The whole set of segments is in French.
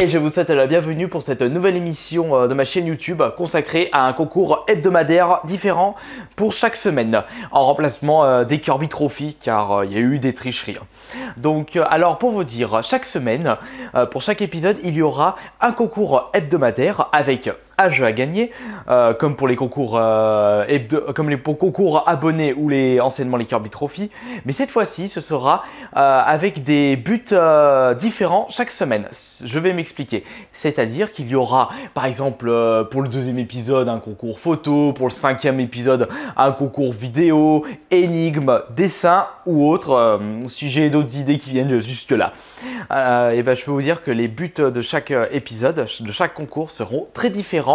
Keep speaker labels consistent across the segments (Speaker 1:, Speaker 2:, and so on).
Speaker 1: Et je vous souhaite la bienvenue pour cette nouvelle émission de ma chaîne YouTube consacrée à un concours hebdomadaire différent pour chaque semaine, en remplacement des Kirby Trophy car il y a eu des tricheries. Donc alors pour vous dire, chaque semaine, pour chaque épisode, il y aura un concours hebdomadaire avec un jeu à gagner, comme pour les concours concours abonnés ou anciennement les Kirby Trophy. Mais cette fois-ci, ce sera avec des buts différents chaque semaine. Je vais m'expliquer. C'est-à-dire qu'il y aura, par exemple, pour le deuxième épisode, un concours photo, pour le cinquième épisode, un concours vidéo, énigme, dessin ou autre, si j'ai d'autres idées qui viennent jusque-là. Et ben, je peux vous dire que les buts de chaque épisode, de chaque concours seront très différents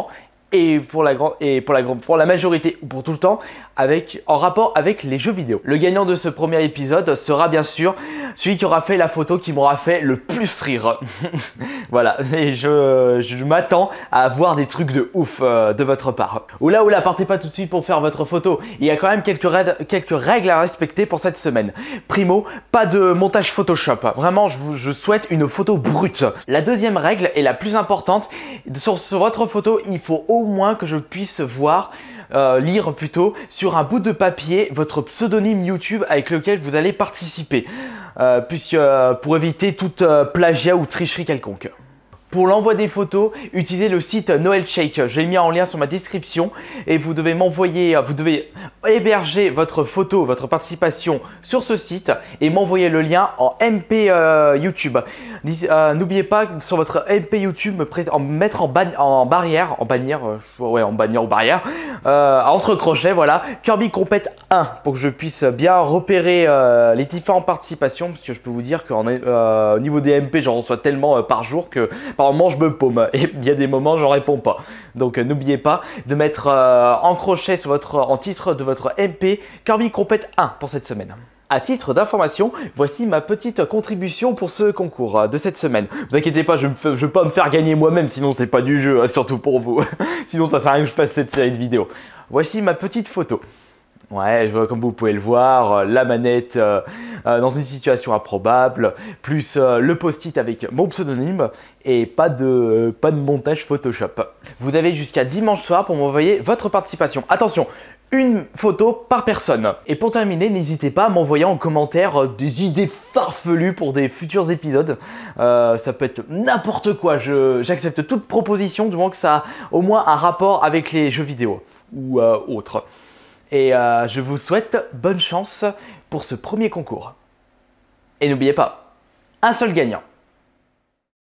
Speaker 1: et pour la majorité ou pour tout le temps en rapport avec les jeux vidéo. Le gagnant de ce premier épisode sera bien sûr celui qui aura fait la photo qui m'aura fait le plus rire. Voilà, et je m'attends à voir des trucs de ouf de votre part. Oula, partez pas tout de suite pour faire votre photo. Il y a quand même quelques règles à respecter pour cette semaine. Primo, pas de montage Photoshop. Vraiment, je souhaite une photo brute. La deuxième règle est la plus importante. Sur votre photo, il faut au moins que je puisse voir lire plutôt sur un bout de papier votre pseudonyme YouTube avec lequel vous allez participer, pour éviter toute plagiat ou tricherie quelconque. Pour l'envoi des photos, utilisez le site NoelShake. J'ai mis en lien sur ma description et vous devez héberger votre photo, votre participation sur ce site et m'envoyer le lien en MP YouTube. N'oubliez pas sur votre MP YouTube mettre en barrière, entre crochets, voilà, Kirby Compete 1 pour que je puisse bien repérer les différentes participations, parce que je peux vous dire qu'au niveau des MP, j'en reçois tellement par jour que par moment je me paume et il y a des moments j'en réponds pas. Donc n'oubliez pas de mettre en crochet en titre de votre MP Kirby Compete 1 pour cette semaine. À titre d'information, voici ma petite contribution pour ce concours de cette semaine. Vous inquiétez pas, je ne vais pas me faire gagner moi-même, sinon c'est pas du jeu, surtout pour vous. Sinon ça sert à rien que je fasse cette série de vidéos. Voici ma petite photo. Ouais, comme vous pouvez le voir, la manette dans une situation improbable, plus le post-it avec mon pseudonyme et pas de montage Photoshop. Vous avez jusqu'à dimanche soir pour m'envoyer votre participation. Attention, une photo par personne. Et pour terminer, n'hésitez pas à m'envoyer en commentaire des idées farfelues pour des futurs épisodes. Ça peut être n'importe quoi, j'accepte toute proposition du moment que ça a au moins un rapport avec les jeux vidéo ou autre. Et je vous souhaite bonne chance pour ce premier concours. Et n'oubliez pas, un seul gagnant.